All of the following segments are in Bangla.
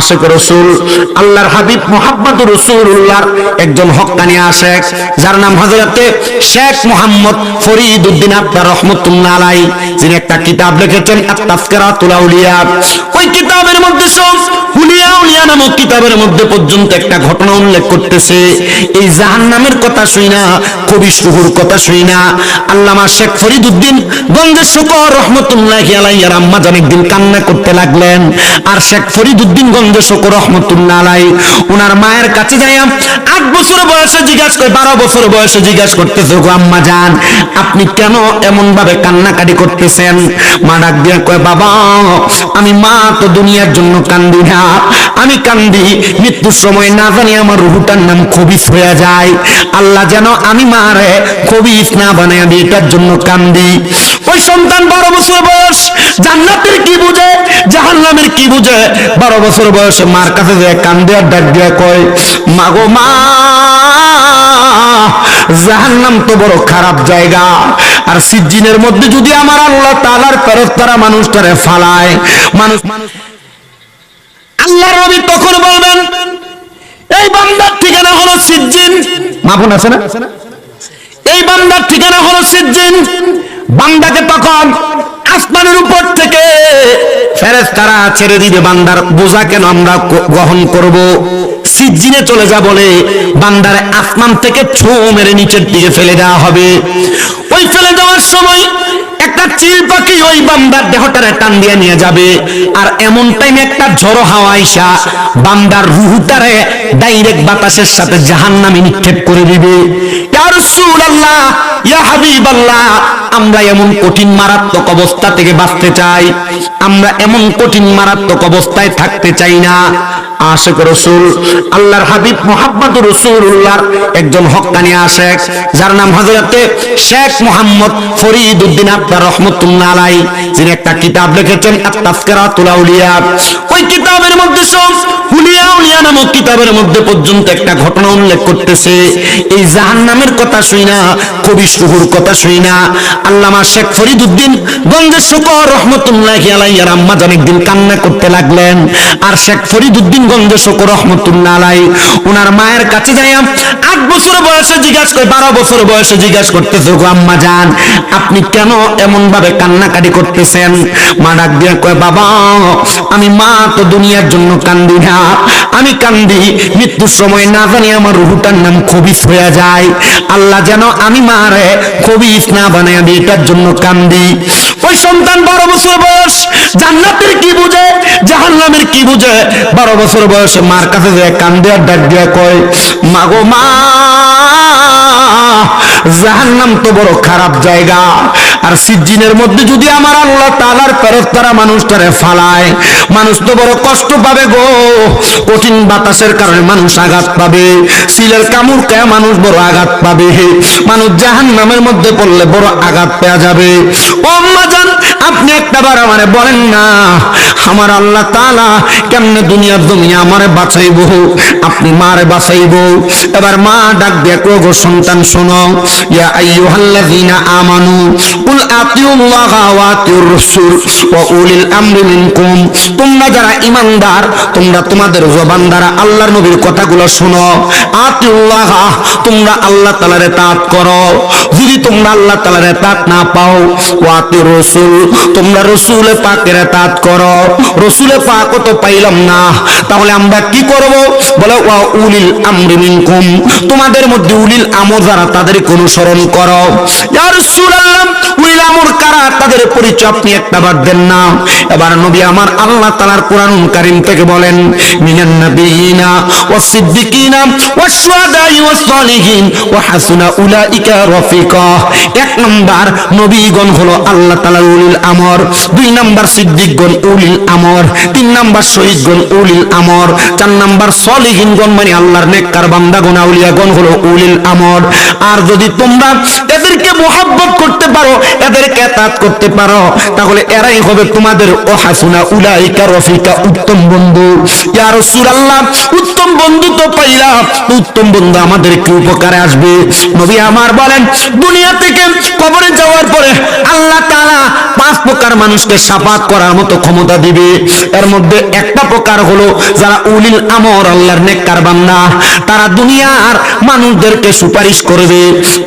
আশিক রাসূল আল্লাহর হাবিব মুহাম্মদুর রাসূলুল্লাহর একজন হক্কানি আশিক যার নাম হযরতে শেখ মুহাম্মদ ফরিদউদ্দিন আত্মার রাহমাতুল্লাহ আলাইহি, যিনি একটা কিতাব লিখেছেন আত-তাযকিরাতুল আউলিয়া। ওই কিতাবের মধ্যে সব হুলিয়া উলিয়া নামক কিতাবের মধ্যে পর্যন্ত একটা ঘটনা উল্লেখ করতেছে। এই জাহান্নামের কথা শুই না, কবি শুহুর কথা শুই না, আল্লামা শেখ ফরিদউদ্দিন গঞ্জে শুকর রহমতুল্লাহি আলাইহি আর আম্মা জান একদিন কান্না করতে লাগলেন। আর শেখ ফরিদউদ্দিন গঞ্জে শুকর রহমতুল্লাহ আলাইহি ওনার মায়ের কাছে যাইয়া 8 বছর বয়সে জিজ্ঞাসা করে 12 বছর বয়সে জিজ্ঞাসা করতেছে, গো আম্মা জান আপনি কেন এমন ভাবে কান্নাকাটি করতেছেন? মা ডাক দিয়া কয়, বাবা আমি মা তো দুনিয়ার জন্য কান্দি না, আমি কান্দি মৃত্যুর সময় না জানি আমার রূহটার নাম খবিস হয়ে যায়, আল্লাহ যেন আমি মারে খবিস না বানায় দিই, এটার জন্য কান্দি। ওই সন্তান 12 বছর বয়স, জান্নাতের কি বুঝে জাহান্নামের কি বুঝে, 12 বছর বয়সে মার কাছে যায় কান্দে আর ডাক দিয়া কয়, মা গো মা জাহান্নাম তো বড় খারাপ জায়গা, আর সিজ্জিনের মধ্যে যদি আমার আল্লাহ তাআলার ফেরেশতারা মানুষটারে ফালায়, মানুষ আল্লাহর নবী তখন বলবেন এই বান্দার ঠিকানা হলো সিজ্জিন। মাফুন আছে না? এই বান্দার ঠিকানা হলো সিজ্জিন। বান্দাকে তখন আসমানের উপর থেকে ফেরেশতারা ছেড়ে দিবে, বান্দার বোঝা কেন আমরা গ্রহণ করব, সিজ্জিনে চলে যা বলে বান্দারে আসমান থেকে ছো মেরে নিচের দিকে ফেলে দেওয়া হবে। ওই ফেলে দেওয়ার সময় একটা চিল পাখি ওই বান্দার দেহটারে টান দিয়ে নিয়ে যাবে, আর এমন টাইমে একটা ঝড়ো হাওয়া আইসা বান্দার রূহটারে ডাইরেক্ট বাতাসের সাথে জাহান্নামে নিক্ষেপ করে দিবে। ইয়া রাসূলুল্লাহ, ইয়া হাবিবাল্লাহ, আমরা এমন কঠিন মারাত্মক অবস্থা থেকে বাঁচতে চাই, আমরা এমন কঠিন মারাত্মক অবস্থায় থাকতে চাই না। আশিক রাসূল আল্লাহর হাবিব মুহাম্মদুর রাসূলুল্লাহর একজন হক্কানি আশিক যার নাম হযরতে শেখ মুহাম্মদ ফরিদউদ্দিন আত্মার রাহমাতুল্লাহ আলাইহি, যিনি একটা কিতাব লিখেছেন আত-তাযকিরাতুল আউলিয়া। ওই কিতাবের মধ্যে সব হুলিয়া উলিয়া নামক কিতাবের মধ্যে পর্যন্ত একটা ঘটনা উল্লেখ করতেছে। এই জাহান্নামের কথা শুই না, কবি শুহুর কথা শুই না, আল্লামা শেখ ফরিদউদ্দিন গঞ্জে শুকর রহমতুল্লাহি আলাইহি আর আম্মা জান একদিন কান্না করতে লাগলেন। আর শেখ ফরিদউদ্দিন গঞ্জে শুকর রহমতুল্লাহ আলাইহি ওনার মায়ের কাছে যাইয়া 8 বছর বয়সে জিজ্ঞাসা করে 12 বছর বয়সে জিজ্ঞাসা করতেছে, গো আম্মা জান আপনি কেন এমন ভাবে কান্নাকাটি করতেছেন? মা ডাক দিয়া কয়, বাবা আমি মা তো দুনিয়ার জন্য কান্দি না, আমি কান্দি মৃত্যুর সময় না জানি আমার রূহটার নাম খবিস হয়ে যায়, আল্লাহ যেন আমি মারে খবিস না বানায় দিই, এটার জন্য কান্দি। ওই সন্তান 12 বছর বয়স, জান্নাতের কি বুঝে জাহান্নামের কি বুঝে, 12 বছর বয়সে মার কাছে যায় কান্দে আর ডাক দিয়া কয়, মা গো মা জাহান্নাম তো বড় খারাপ জায়গা, আর সিজ্জিনের মধ্যে যদি আমার আল্লাহ তাআলার ফেরেশতারা মানুষটারে ফালায়, মানুষ তো বড় কষ্ট পাবে গো, কঠিন বাতাসের কারণে মানুষ আঘাত পাবে, সিলের কামড় খায় মানুষ বড় আঘাত পাবে, মানুষ জাহান্নামের মধ্যে পড়লে বড় আঘাত পেয়ে যাবে। ও আম্মা জান আপনি একটাবার আমারে বলেন না, আমার আল্লাহ তাআলা কেমনে দুনিয়ার জমিনে আমারে বাঁচাইবো, আপনি মারে বাঁচাইবো। এবার মা ডাক দিয়ে কয়, গো সন্তান শোনো, ইয়া আইয়ুহাল্লাযীনা আমানু কুল আতিউল্লাহা ওয়া আতিউর রাসূল ওয়া উলিল আমরি মিনকুম, তোমরা যারা ঈমানদার তোমরা তোমাদের জবান দ্বারা আল্লাহর নবীর কথাগুলো শোনো। আতিউল্লাহা তোমরা আল্লাহ তাআলার ইতাআত করো, যদি তোমরা আল্লাহ তাআলার ইতাআত না পাও, ওয়া আতিউর রাসূল তোমরা রাসূল পাকের ইতাআত করো। রাসূল পাকও তো পাইলাম না, তাহলে আমরা কি করব? বলে ওয়া উলিল আমরি মিনকুম, তোমাদের মধ্যে উলিল আমর যারা তাদের অনুসরণ করো। ইয়া রাসূলুল্লাহ উলিল আমর কারা, তাদের পরিচয় আপনি একটাবার দেন না। এবার নবী আমার আল্লাহ তাআলার কোরআনুল কারীম থেকে বলেন, মিনান নাবিয়িনা ওয়াস সিদ্দিকিনা ওয়াশ শুহাদাই ওয়াস সালিহিন ওয়া হাসুনা উলাইকা রাফিকা। 1 নাম্বার নবীগণ হলো আল্লাহ তাআলার উলিল আমর, 2 নাম্বার সিদ্দিকগণ উলিল আমর, 3 নাম্বার শহীদগণ উলিল আমর, 4 নাম্বার সালিহিনগণ মানে আল্লাহর নেককার বান্দাগণ আউলিয়াগণ হলো উলিল আমর। আর যদি তোমরা এদেরকে মুহাব্বত করতে পারো, এদেরকে ইতাআত করতে পারো, তাহলে এরাই হবে তোমাদের ও হাসুনা উলাইকা রফিকা উত্তম বন্ধু। ইয়া রাসূলুল্লাহ উত্তম বন্ধু তো পাইলাম, উত্তম বন্ধু আমাদের কি উপকারে আসবে? নবী আমার বলেন দুনিয়া থেকে কবরে যাওয়ার পরে আল্লাহ তাআলা 5 5 প্রকার মানুষকে শাফাত করার মতো ক্ষমতা দিবে। এর মধ্যে একটা প্রকার হলো যারা উলিল আমর আল্লাহর নেককার বান্দা, তারা দুনিয়ার মানুষদেরকে সুপারিশ করবে।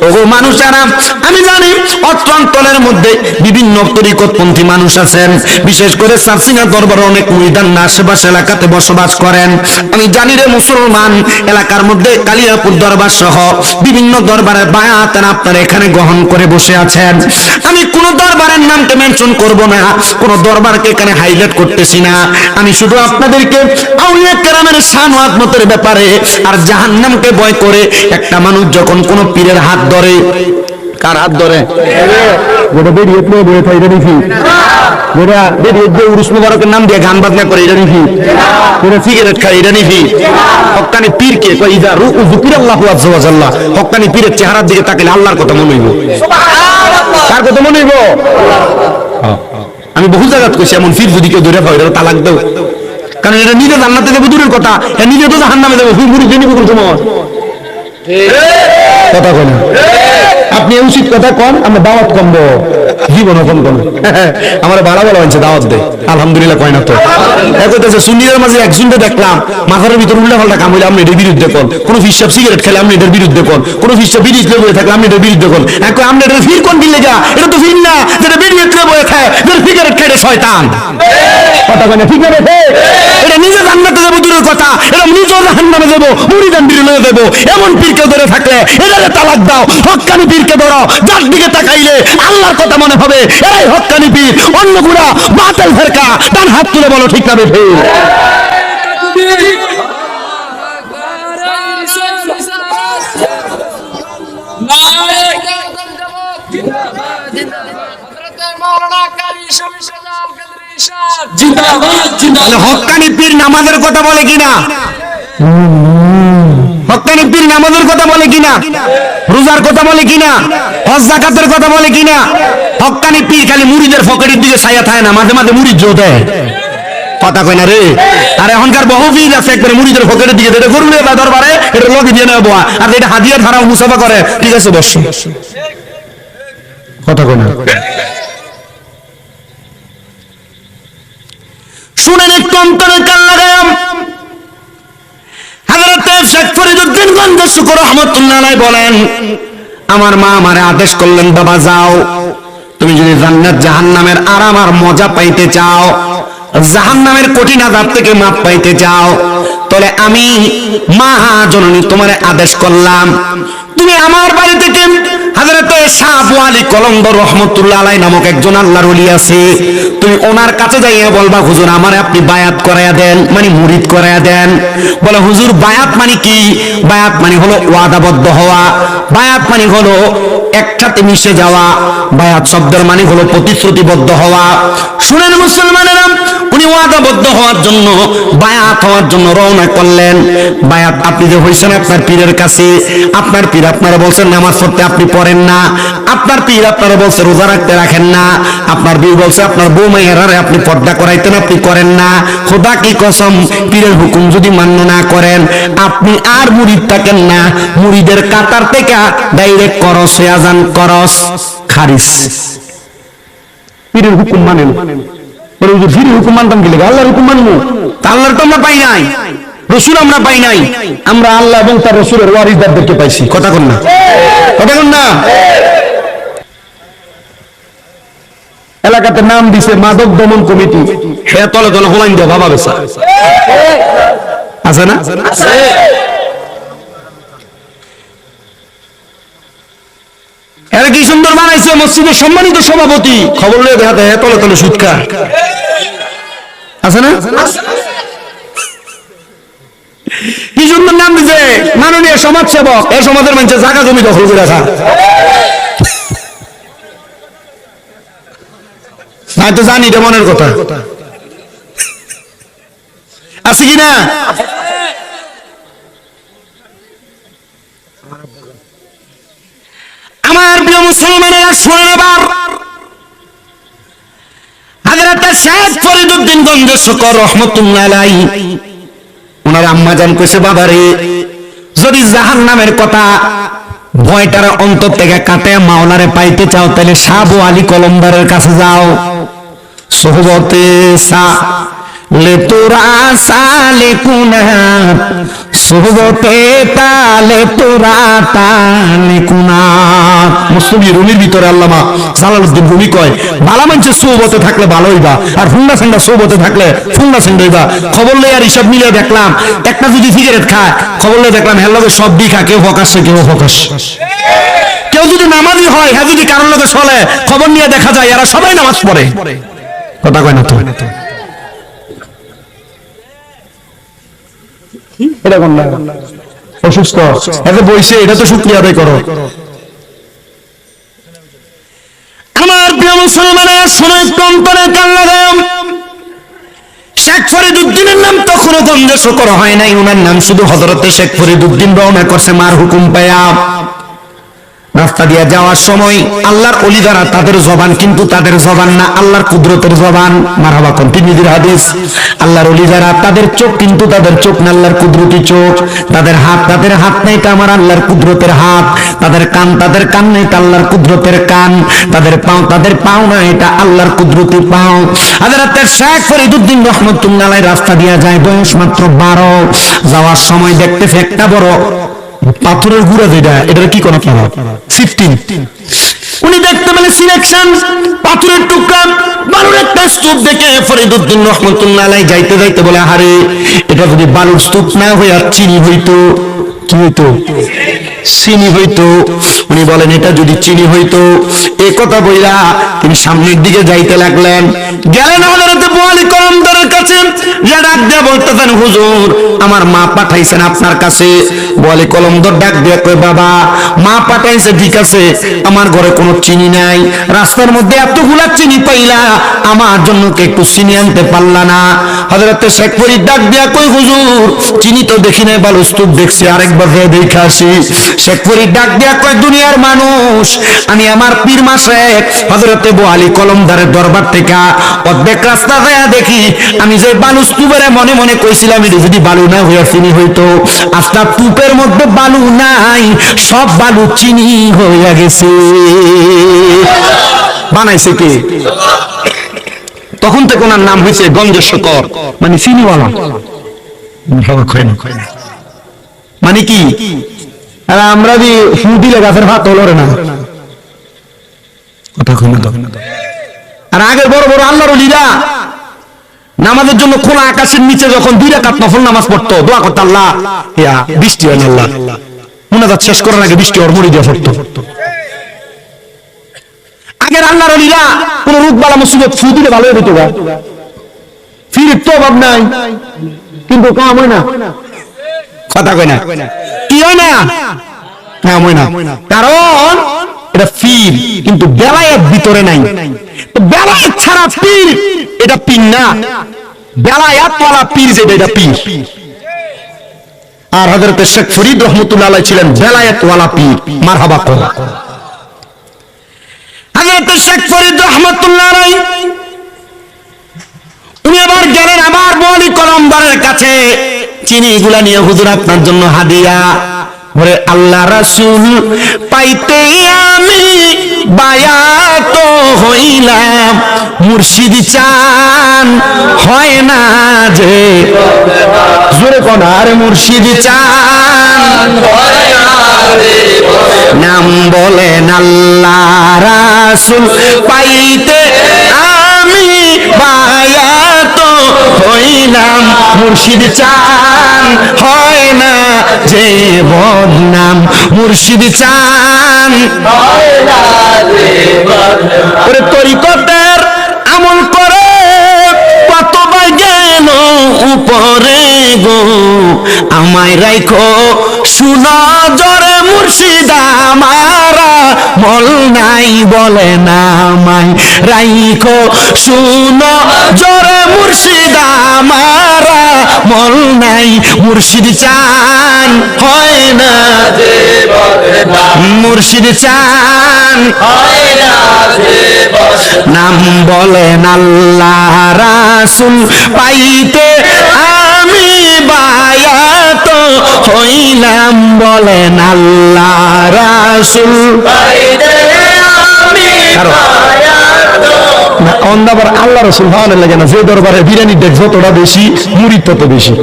ওগো মানুষেরা, আমি জানি অত্র অঞ্চলের মধ্যে বিভিন্ন তরিকতপন্থী মানুষ আছেন, বিশেষ করে সারসিনা দরবারে অনেক মুরিদান আশেপাশে এলাকাতে বসবাস করেন। আমি জানি রে মুসলমান, এলাকার মধ্যে কালিয়াপুর দরবার সহ বিভিন্ন দরবারের বায়াত আপনারা এখানে গ্রহণ করে বসে আছেন। আমি কোন দরবারের নামকে মেনশন করব না, কোন দরবারকে এখানে হাইলাইট করতেছি না। আমি শুধু আপনাদেরকে আউলিয়া কেরামের শান ও আজমতের ব্যাপারে আর জাহান্নামকে ভয় করে একটা মানুষ যখন কোন পীরের হাত ধরে, কার হাত ধরে? গোটা বেরিয়ে বয়ে থাকে, এটা দেখি গোটা বেরিয়ে যে উরুস মুবারকের নাম দিয়ে গান বাজনা করে, এটা দেখি গোটা সিগারেট খায়, এটা দেখি হক্কানি পীরকে কই ইদা রুকু যিকিরাল্লাহু আযজা ওয়া জাল্লা, হক্কানি পীরের চেহারার দিকে তাকালে আল্লাহর কথা মনে হইব। সুবহানাল্লাহ, কার কথা মনে হইব? আমি বহু জায়গা কইছি এমন পীর যদি কেউ ধরে পায় এটা তালাক দাও, কারণ এটা নিজে জান্নাতে যাবে দূরের কথা, এ নিজে তো জাহান্নামে যাবে। মুড়ি জেনে কোন সময় কথা কন, আপনি উচিত কথা কন, আমরা দাওয়াত কমবো জীবন কম কম। আমার ভালো ভালো হয়েছে দাওয়াত দেয়, আলহামদুলিল্লাহ কয় না তো। একটাছে সুন্নিদের মাঝে একজনকে দেখলাম মাথার ভিতর উল্টা পাল্টা কাম হইলে আপনি এটার বিরুদ্ধে কন, কোন ফিসাব সিগারেট খেলে আপনি এটার বিরুদ্ধে কন, কোন ফিসাব বিড়ি বয়ে থাকলে আপনি এটার বিরুদ্ধে কন। এখন আপনি এটা ফির কোন দিলে যা, এটা তো ফির না, যেটা বিড়ি বয়ে খায়, যেটা সিগারেট খেয়ে শয়তান। কথা কয় না, ঠিক আছে? এটা নিজে জান্নাতে যাবো দূরের কথা, এটা নিজেও জাহান্নামে যাবো, মুরিদান বিরুদ্ধে দেবো। এমন পীরকে ধরে থাকলে এটারে তালাক দাও। হক্কানি পীরকে ধরো, যার দিকে তাকাইলে আল্লাহর কথা মনে হবে। এই হক্কানি পীর, অন্য গুড়া বাতিল ফেরকা, ডান হাত তুলে বলো ঠিক না বেঠে? হক্কানি পীর নামাজের কথা বলে কিনা? হক্কানি পীর নামাজের কথা বলে কিনা? রোজার কথা বলে কিনা? হজ যাকাতের কথা বলে কিনা? হক্কানি পীর খালি মুরিদের ফকেটের দিকে ছায়া থাকে না, মাঝে মাঝে মুরিদ জো দেয়। কথা কয় না রে? আর এখনকার বহু পীর আছে একবারে মুরিদের ফকেটের দিকে, এটা করলে বা দরবারে এটা লগে দিয়ে নেবো, আর এটা হাদিয়া ধারা মুসাফা করে, ঠিক আছে বস। কথা কয় না? শুনেন একটু অন্তরে কান লাগাম। হযরত শেখ ফরিদউদ্দিন গঞ্জ শুকর রহমাতুল্লাহ আলাইহি বলেন, আমার মা আমারে আদেশ করলেন, বাবা যাও, তুমি যদি জান্নাত জাহান্নামের আরাম আর মজা পাইতে চাও, জাহান্নামের কঠিন আযাব থেকে মাপ পাইতে চাও, তাহলে আমি মা জননী তোমারে আদেশ করলাম, তুমি আমার বাড়ি থেকে হযরত শাহ আবু আলী কলন্দর রহমাতুল্লাহ আলাইহি নামক একজন আল্লাহর ওলি আছে, তুমি ওনার কাছে যাইয়া বলবা, হুজুর আমারে আপনি বায়াত করায়া দেন, মানে মুরিদ করায়া দেন। বলে, হুজুর বায়াত মানে কি? বায়াত মানে হলো ওয়াদাবদ্ধ হওয়া, বায়াত মানে হলো একসাথে মিশে যাওয়া, বায়াত শব্দের মানে হলো প্রতিশ্রুতিবদ্ধ হওয়া। শুনেন মুসলমানেরা, উনি ওয়াদাবদ্ধ হওয়ার জন্য, বায়াত হওয়ার জন্য রওনা করলেন। বায়াত আপনি যে হইছেন আপনার পীরের কাছে, আপনার পীর আপনারা বলছেন নামাজ পড়তে আপনি পড়েন না, আপনার পীর আপনারা বলছে রোজা রাখতে রাখেন না, আপনার পীর বলছে আপনার বউ মেয়েরারে আপনি পর্দা করাইতেন আপনি করেন না। খোদা কি কসম, পীরের হুকুম যদি মান্য না করেন, আপনি আর মুরিদ থাকেন না, মুরিদের কাতার থেকে ডাইরেক্ট করস হয়ে যান, করস খারিজ। পীরের হুকুম মানেন, বলে হুজুর পীরের হুকুম মানতাম কি লাগে, আল্লাহর হুকুম মানবো? তা আল্লাহর তো আমরা পাই নাই, রসুল আমরা পাই নাই, আমরা আল্লাহ এবং তার রসুলের ওয়ারিসদারদেরকে পাইছি। কথা কন না? কথা কন না? এলাকাতে নাম দিছে মাদক দমন কমিটি, সে তলে তলে হোলাইন দেয় বাবা বেসা আছে না? এরা কি সুন্দর বানাইছে, মসজিদের সম্মানিত সভাপতি, খবর লয়ে দেখা দেয় তলে তলে সুৎকা আছে না? কি সুন্দর নাম দিছে, মাননীয় সমাজ সেবক। এই সমাজের মানুষের জায়গা জমি দখল করে রাখা, আমি তো জানি এটা মনের কথা আছে কিনা? আমার প্রিয় মুসলমানেরা শুনেন, এবার হযরত শেখ ফরিদউদ্দিন গঞ্জ শুকর রহমাতুল্লাহ আলাইহি ওনার আম্মা জান কইছে, বাবা রে, যদি জাহান্নামের কথা ভয়টার অন্তর থেকে কাটে মাওলারে পাইতে চাও তাহলে সাবু আলী কলমদারের কাছে যাও। সোহবতে সা লে তোরা সালে কুনা সোহবতে তালে তোরা তালে কুনা। মুসলিম রুমির ভিতরে আল্লামা জালালউদ্দিন রুমি কয় ভালো মানুষের সোহবতে থাকলে ভালো হইবা, আর ফুন্না সেন্ডা সোহবতে থাকলে ফুন্না সেন্ডা হইবা। খবর লই আর হিসাব মিলিয়ে দেখলাম একটা যদি সিগারেট খায়, খবর লই দেখলাম হের লগে সব দিক খা, কেউ ফকাশে কেউ ফকাশে। কেউ যদি নামাজি হয়, হ্যাঁ যদি কারোর লগে চলে, খবর নিয়ে দেখা যায় এরা সবাই নামাজ পড়ে। কথা কয় না তো? এরকম না অসুস্থ এতে বইছে, এটা তো শুকরিয়া আদায় করো। আমার প্রিয় মুসলমানের সময় অন্তরে কান লাগাম। শেখ ফরিদউদ্দিনের নাম তখনও গঞ্জেশ করা হয় নাই, ওনার নাম শুধু হযরতে শেখ ফরিদউদ্দিন রওনা করছে মার হুকুম পায়া। রাস্তা দিয়ে যাওয়ার সময় আল্লাহর ওলি যারা তাদের জবান কিন্তু তাদের জবান না, আল্লাহর কুদরতের জবান। মারহাবা কোন তিরমিজির হাদিস। আল্লাহর ওলি যারা তাদের চোখ কিন্তু তাদের চোখ না, আল্লাহর কুদরতি চোখ। তাদের হাত নাই, এটা আমার আল্লাহর কুদরতের হাত। তাদের কান নেই, এটা আল্লাহর কুদরতের কান। তাদের পাও না, এটা আল্লাহর কুদরতি পাও। হযরত শেখ ফরিদউদ্দিন রাহমাতুল্লাহ আলাইহি রাস্তা দিয়ে যায়, বয়স মাত্র 12। যাওয়ার সময় দেখতেছে একটা বড় পাথরের গুঁড়া, যেটা এটা কি কোনো পারা 15। উনি দেখতে পেলে সিলেকশন পাথরের টুকরা বালুর একটা স্তূপ দেখে ফরিদউদ্দিন রাহমাতুল্লাহ আলাইহি যাইতে যাইতে বলে, আরে এটা যদি বালুর স্তূপ না হয়ে আর চিনি হইতো, কি হইতো? চিনি হইতো। উনি বলেন এটা যদি চিনি হইতো। এই কথা বইলা তিনি সামনের দিকে যাইতে লাগলেন। গেলেন হযরত আবু আলী কলমদারের কাছে, যা ডাক দিয়ে বলতেছেন, হুজুর আমার মা পাঠাইছেন আপনার কাছে। আবু আলী কলমদার ডাক দিয়ে কয়, বাবা মা পাঠাইছে ঠিক আছে, আমার ঘরে কোনো চিনি নাই, রাস্তার মধ্যে এতগুলা চিনি পাইলা, আমার জন্য কে একটু চিনি আনতে পারলা না? হযরত শেখ ফরিদ ডাক দিয়া কই, হুজুর চিনি তো দেখি নাই, বালুর স্তূপ দেখছি, আরেকবার দেখে আসি। শেখ ফরিদ ডাক দিয়া কয়, দুনিয়ার মানুষ, আমি আমার পীর মাশেখ হযরত আবু আলী কলমদারের দরবার থেকে অর্ধেক রাস্তা যায় দেখি, আমি যে বালু স্তূপের মনে মনে কইছিলাম এটা যদি বালু না হইয়া চিনি হইতো, আজটা স্তূপের মধ্যে বালু নাই, সব বালু চিনি হইয়া গেছে। বানাইছে কে? তখন থেকে ওনার নাম হয়েছে গঞ্জেশকর, মানে চিনিওয়ালা। মানে কি? আর আমরা যে ফু দিলে গাছের ভাত হলো না। আর আগের বড় বড় আল্লাহর ওলিরা নামাজের জন্য খোলা আকাশের নিচে যখন 2 রাকাত নফল নামাজ পড়তো, দোয়া করতো, আল্লাহ ইয়া বৃষ্টি হয় না, আল্লাহ মুনাজাত শেষ করার আগে বৃষ্টি ওর মরি দিয়ে পড়তো। আগের আল্লাহর ওলিরা কোন রোগ বালা মুসিবত ফু দিলে ভালো হয়ে যেত, ফির তো অভাব নাই, কিন্তু কাম হয় না। কথা কয় না, কি হয় না? কাম হয় না, কারণ এটা পীর, কিন্তু বেলায়েত ভিতরে নাই। তো বেলায়েত ছাড়া পীর এটা পীর না, বেলায়েত ওয়ালা পীর যেটা এটা পীর। আর হযরত শেখ ফরিদ রাহমাতুল্লাহ আলাইহি ছিলেন বেলায়েত ওয়ালা পীর। মারহাবা কর। হযরত শেখ ফরিদ রাহমাতুল্লাহ আলাইহি উনি আবার গেলেন আমার আবু আলী কলমদারের কাছে, চিনি এগুলা নিয়ে, হুজুর আপনার জন্য হাদিয়া। ওরে আল্লাহ রাসূল পাইতে আমি বায়াত হইলাম, মুর্শিদ চান হয় না যে, জোরে কোন আরে মুর্শিদ চান নাম বলেন আল্লাহ রাসূল পাইতে আমি বায়াত হইলাম, মুর্শিদ চান হয় না যে বদনাম, মুর্শিদ চান হয় না যে বদনাম। ওরে তরিকতের আমল করে কত গেল উপরে গো, আমায় রাইখো শুনো জরে মুর্শিদ আমারা মল নাই বলে না, আমায় রাইখো শুনো জরে মুর্শিদ আমারা মল নাই, মুর্শিদ চান হয় না যে বদনাম, মুর্শিদ চান হয় না যে বদনাম। নাম বলেন আল্লাহ রাসূল পাইতে আমি বায়াত হইলাম, বলেন আল্লাহ রাসূল রাসূল পাইতে আমি না অন্দাবার আল্লাহ রাসূল ভালো লাগে না, যে দরবারে বিরিয়ানি দেখ যতটা বেশি মুরিদ তত বেশি।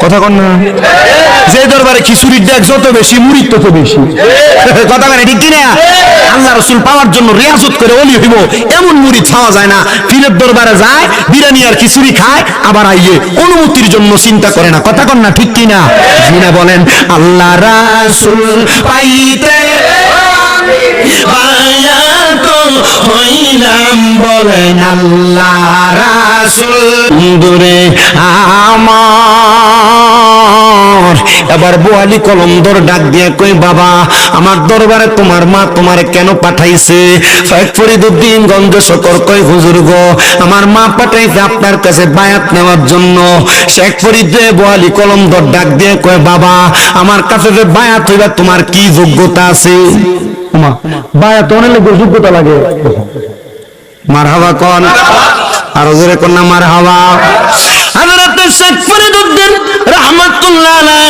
কথা কন না, যে দরবারে খিচুড়ির দেখ যত বেশি মুরিদ তত বেশি। কথা মানে ঠিক কিনা? আল্লাহ রাসূল পাওয়ার জন্য রিয়াজত করে ওলি হইব এমন মুরিদ পাওয়া যায় না। পীরের দরবারে যায়, বিরিয়ানি আর খিচুড়ি খায়, আবার আইয়ে অনুমতির জন্য চিন্তা করে না। কথা কন না ঠিক কিনা? জিনা বলেন আল্লাহ রাসূল পাইতে বায়াত হইলাম, বলেন আল্লাহ রাসূল দূরে আমার। এবার বোয়ালি কলমদর ডাক দিয়ে কই বাবা আমার দরবারে তোমার মা তোমারে কেন পাঠাইছে? শেখ ফরিদউদ্দিন গঞ্জ শকর কই হুজুর গো আমার মা পাঠাইছে আপনার কাছে বায়াত নেওয়ার জন্য। শেখ ফরিদ বোয়ালি কলমদর ডাক দিয়ে কই বাবা আমার কাছে যে বায়াত হইবা তোমার কি যোগ্যতা আছে? বায়াত অনেক যোগ্যতা লাগে। মারহাবা কোন আর জোরে কোন না মারহাবা। হযরত শেখ ফরিদউদ্দিন রাহমাতুল্লাহ আলাইহি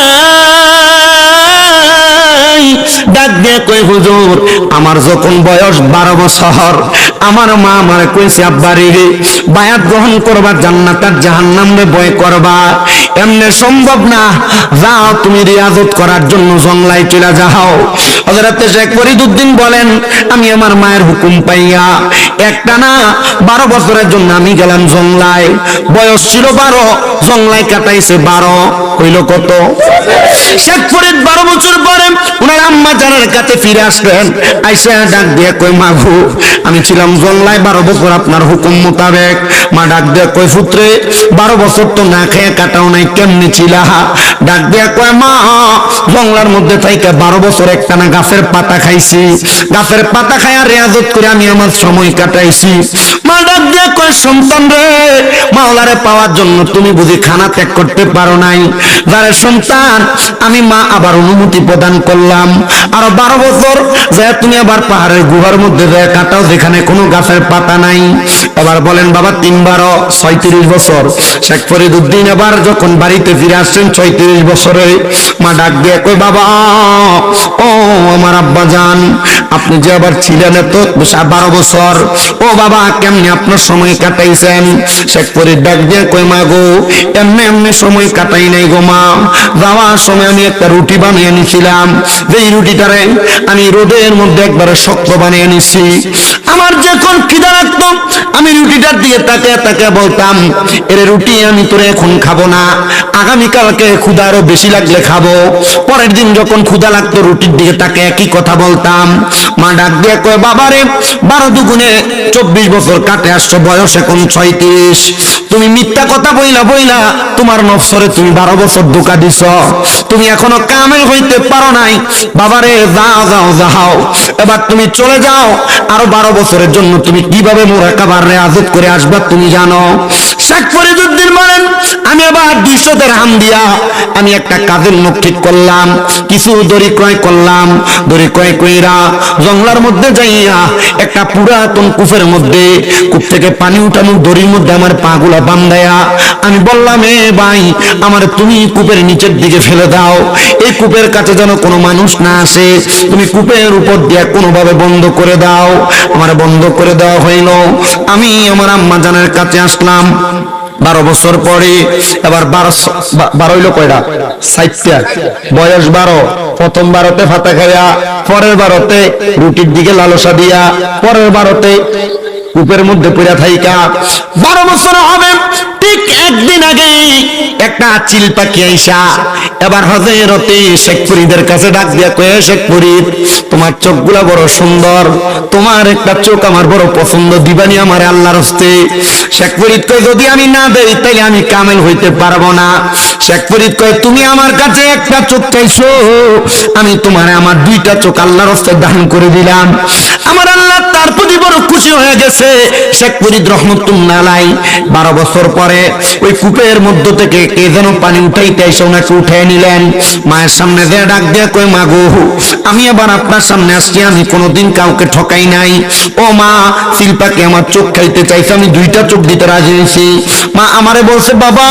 ডাক দিয়ে কই হুজুর আমার যখন বয়স 12 বছর আমার মা আমারে কইছে আব্বারে বায়াত গ্রহণ করবা, জান্নাত আর জাহান্নামে ভয় করবা, এমনি সম্ভব না, যাও তুমি রিয়াজত করার জন্য জংলায় চলে যাও। হযরত শেখ ফরিদউদ্দিন বলেন আমি আমার মায়ের হুকুম পাইয়া একটানা 12 বছরের জন্য আমি গেলাম জংলায়। বয়স ছিল 12, জংলায় কাটাইছে 12, হইল কত? শেখ ফরিদ 12 বছর পরে ওনার আম্মা জানের কাছে ফিরে আসলেন। আইসা ডাক দিয়ে কই মা গো আমি ছিলাম জংলায় 12 বছর আপনার হুকুম মোতাবেক। মা ডাক দিয়ে কই পুত্রে 12 বছর তো না খেয়ে কাটাও নাই, কেমনে ছিলা? ডাক দিয়ে কয় মা জংলার মধ্যে থাইকা 12 বছর একটানা গাছের পাতা খাইছি, গাছের পাতা খাইয়া রিয়াজত করে আমি আমার সময় কাটাইছি। মা ডাক দিয়ে কয় সন্তান রে মাওলারে পাওয়ার জন্য তুমি বুঝি খানা ত্যাগ করতে পারো নাই? যারে সন্তান আমি মা আবার অনুমতি প্রদান করলাম আরো 12 বছর যায় তুমি আবার পাহাড়ের গুহার মধ্যে যায় কাটাও যেখানে কোনো গাছের পাতা নাই। এবার বলেন বাবা 3 12 36 বছর। শেখ ফরিদউদ্দিন আবার যখন বাড়িতে ফিরে আসছেন 36 বছরে, মা ডাক দিয়ে কই বাবা ও আমার আব্বা জান আপনি যে আবার ছিলেন এত 12 বছর, ও বাবা কেমনে আপনার সময় কাটাইছেন? শেখ ফরিদ ডাক দিয়ে কই মা গো এমনি এমনি সময় কাটাই নাই গো মা, যাওয়ার সময় আমি একটা রুটি বানিয়ে নিয়েছিলাম, যেই রুটিটারে আমি রোদের মধ্যে একবারে শক্ত বানিয়ে নিছি। আমার যখন খিদা লাগতো আমি রুটিটার দিকে তাকিয়ে তাকিয়ে বলতাম এর রুটি আমি তোরে এখন খাবো না, আগামীকালকে ক্ষুধা আরো বেশি লাগলে খাবো। পরের দিন যখন ক্ষুধা লাগতো রুটির দিকে তাকিয়ে একই কথা বলতাম। মা ডাক দিয়ে কয় বাবারে 12 দুগুণে 24 বছর কাটে আসছো, বয়স এখন 36, তুমি মিথ্যা কথা বইলা বইলা তোমার নফসরে তুমি 12 বছর ধোঁকা দিছ, তুমি এখনো কামেল হইতে পারো নাই। বাবারে যাও যাও যাও এবার তুমি চলে যাও, আরো 12 বছরের জন্য তুমি কিভাবে মুরাকাবার রিয়াজত করে আসবা তুমি জানো? শেখ ফরিদউদ্দিন বলেন আমি আবার 200 দিরহাম দিয়া আমি একটা কাজের লোক ঠিক করলাম, কিছু দড়ি ক্রয় করলাম, দড়ি ক্রয় কইরা জঙ্গলার মধ্যে যাইয়া একটা পুরাতন কূপের মধ্যে কূপ থেকে পানি উঠানো দড়ির মধ্যে আমার পাগুলা বান্ধায়া আমি বললাম এ ভাই আমার তুমি কূপের নিচের দিকে ফেলে দাও, এই কূপের কাছে যেন কোনো মানুষ না আসে, তুমি কূপের উপর দিয়ে কোনোভাবে বন্ধ করে দাও। আমার বন্ধ করে দেওয়া হইল। আমি আমার আম্মা জানের কাছে আসলাম 12 বছর পরে। এবার 12 হইল কয়টা? 60টা। বয়স 12, প্রথম 12তে ফাতা খাইয়া, পরের 12তে রুটির দিকে লালসা দিয়া, পরের 12তে কূপের মধ্যে পড়া থাইকা 12 বছর হবে। ঠিক একদিন আগে একটা চিল পাখি আইসা এবার হযরতে শেখ ফরিদের কাছে ডাক দিয়া কয় শেখ ফরিদ তোমার চোখগুলা বড় সুন্দর, তোমার একটা চোখ আমার বড় পছন্দ, দিবানি আমার আল্লাহর হস্তে। শেখ ফরিদ কয় যদি আমি না দেই তাইলে আমি কামেল হইতে পারবো না। শেখ ফরিদ কয় তুমি আমার কাছে একটা চোখ চাইছো, আমি তোমারে আমার 2টা চোখ আল্লাহর হস্তে দান করে দিলাম। আমার আল্লাহ তার প্রতি বড় খুশি হয়ে গেছে। শেখ ফরিদ রহমতুল্লাহ আলাইহি 12 বছর পরে ওই কূপের মধ্য থেকে কে যেন পানি উঠাইতে এসে ওনাকে উঠাই নিলেন। মায়ের সামনে দিয়ে ডাক দিয়ে কই মা গো আমি আবার আপনার সামনে আসছি, আমি কোনোদিন কাউকে ঠকাই নাই। ও মা শিল্পাকে আমার চোখ খাইতে চাইছে, আমি 2টা চোখ দিতে রাজি হয়েছি। মা আমারে বলছে বাবা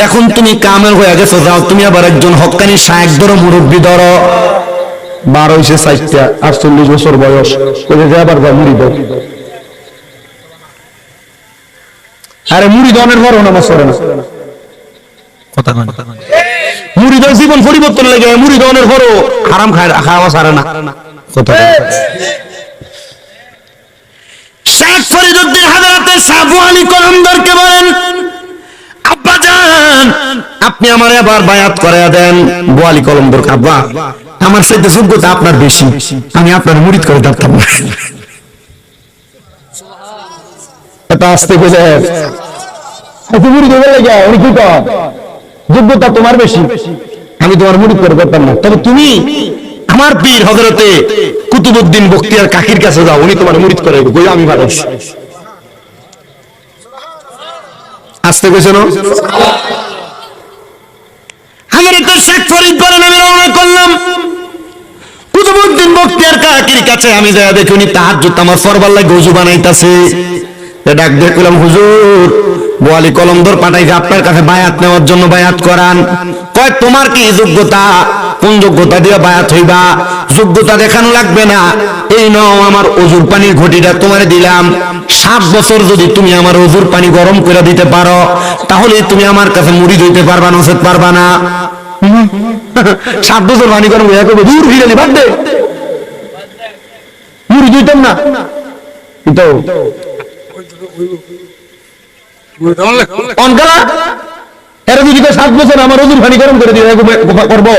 এখন তুমি কামেল হয়ে গেছো, যাও তুমি আবার একজন হক্কানি শায়েখ ধরো, মুরব্বী ধরো। 12 হইছে 4টা 48 বছর বয়স কইলে যে আবার মুড়ি দাও আরে মুড়ি দানের পরও নামাজ পড়ে না কথা কয় মুড়ি দাও জীবন পরিবর্তন লাগে মুড়ি দানের পরও হারাম খাওয়া ছাড়ে না কথা শেখ ফরিদউদ্দিন হযরতে সাবু আলী কলমদারকে বলেন আব্বাজান আপনি আমারে আবার বায়াত করায়া দেন বোয়ালি কলমদার আব্বা আমার সাথে যোগ্যতা আপনার বেশি আমি আপনার মুরিদ করে দিতাম না এটা আসতে বলে এত মুরিদ হয়ে লাগে উনি কি কয় যোগ্যতা তোমার বেশি আমি তোমার মুরিদ করে দিতাম না তবে তুমি আমার পীর হযরতে কুতুবউদ্দিন বখতিয়ার কাকির কাছে যাও উনি তোমার মুরিদ করে কই আমি ভালোবাসি আসতে কইছো না হযরতে শেখ ফরিদ বলেন আমি রওনা করলাম কুতুবউদ্দিন বখতিয়ার কাকির কাছে আমি যায়া দেখি উনি তাহাজ্জুদ আমার ফরবার লাগে ওযু বানাইতাছে ডাক দিয়ে কইলাম হুজুর বোয়ালি কলমদার পাঠাইছে আপনার কাছে বায়াত নেওয়ার জন্য বায়াত করান কয় তোমার কি যোগ্যতা কোন যোগ্যতা দিয়ে বায়াত হইবা যোগ্যতা দেখানো লাগবে না এই নাও আমার ওজুর পানির ঘটিটা তোমারে দিলাম 7 বছর যদি তুমি আমার ওজুর পানি গরম করে দিতে পারো তাহলে তুমি আমার কাছে মুরিদ হইতে পারবা নসেত পারবা না 7 বছর পানি গরম হইয়া কইবে দূর হিরানি বাদ দে মুরিদ হইতাম না তো অনকালা এরা যদি 7 বছর আমার ওজুর পানি গরম করে দিয়ে করবো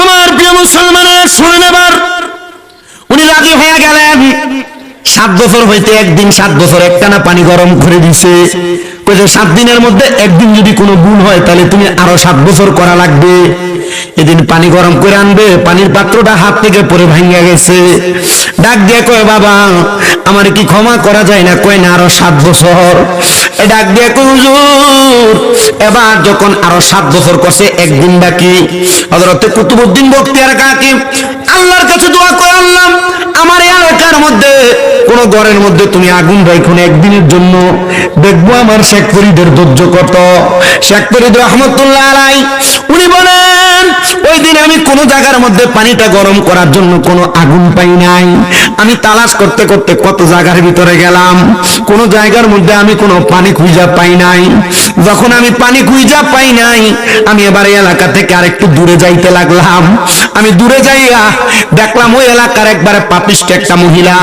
আমার প্রিয় মুসলমানেরা শুনে নেবার উনি রাজি হয়ে গেলেন 7 বছর হইতে একদিন 7 বছর একটানা পানি গরম করে দিছে কইছে 7 দিনের মধ্যে একদিন যদি কোনো ভুল হয় তাহলে তুমি আরো 7 বছর করা লাগবে এদিন পানি গরম করে আনবে পানির পাত্রটা হাত থেকে পড়ে ভাঙা গেছে ডাক দিয়ে কয় বাবা আমার কি ক্ষমা করা যায় না কয় না আরো 7 বছর ডাক দিয়ে কয় হুজুর এবার যখন আরো 7 বছর করছে একদিন বাকি হযরতে কুতুবউদ্দিন বখতিয়ার কাকি আল্লাহর কাছে দোয়া করে আল্লাহ আমার এলাকার মধ্যে কোন ঘরের মধ্যে তুমি আগুন রাখো না একদিনের জন্য দেখবো আমার শেখ ফরিদের ধৈর্য কত শেখ ফরিদ রহমতুল্লাহ আলাইহি উনি বলেন ওই দিন আমি কোন জায়গার মধ্যে পানিটা গরম করার জন্য কোনো আগুন পাই নাই আমি তালাশ করতে করতে কত জায়গার ভিতরে গেলাম কোন জায়গার মধ্যে আমি কোনো পানি খুঁজা পাই নাই যখন আমি পানি খুঁজা পাই নাই আমি এবার এলাকা থেকে আরেকটু দূরে যাইতে লাগলাম আমি দূরে যাইয়া দেখলাম ওই এলাকার একবারে পাপিষ্ট একটা মহিলা